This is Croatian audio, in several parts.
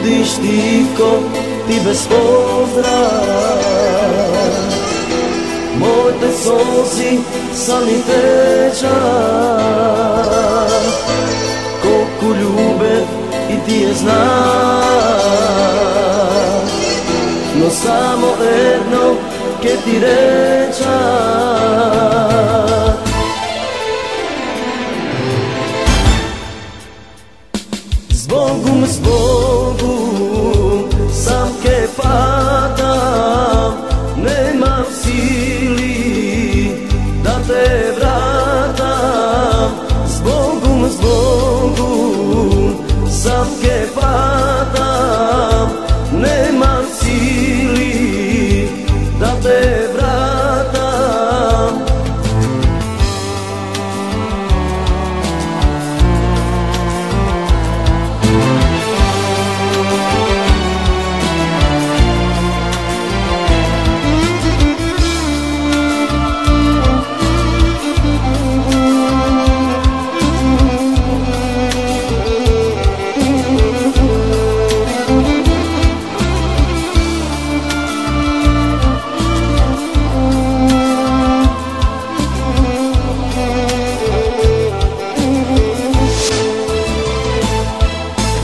odiš tiho ti bez pozdrava. Moj te sozi sami teča, koliko ljube i ti je zna. No samo jedno ke ti reča, zbogom, zbogom sam ke padam, nemam sili da te vratam. Zbogom, zbogom sam ke padam, nemam sili da te vratam.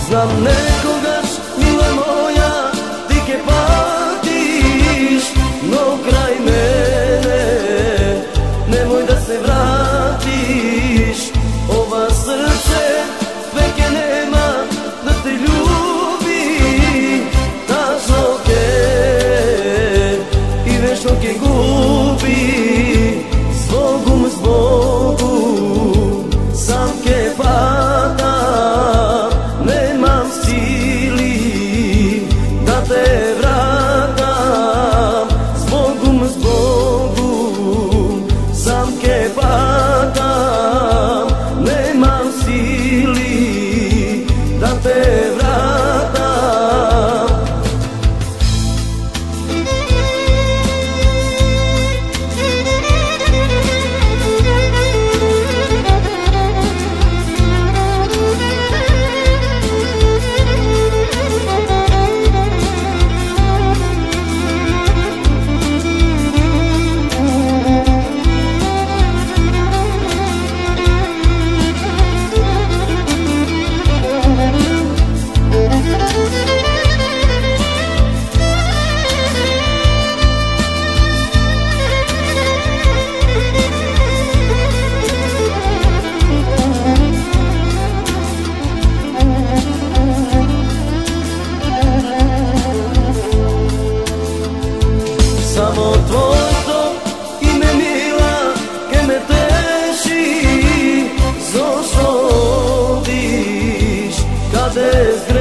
Znam nekogaš, mila moja, ti ke patiš, no kraj mene, nemoj da se vratiš. Ova srce veke nema da te ljubi, tačno ke i večno ke gubi. Zbogom, zbogom sam ke padam, nemam sili da te vratam. Zbogom, zbogom sam ke padam, nemam sili da te vratam. Samo tvojto ime mila ke me teši, zašto odiš kad je zgrešio.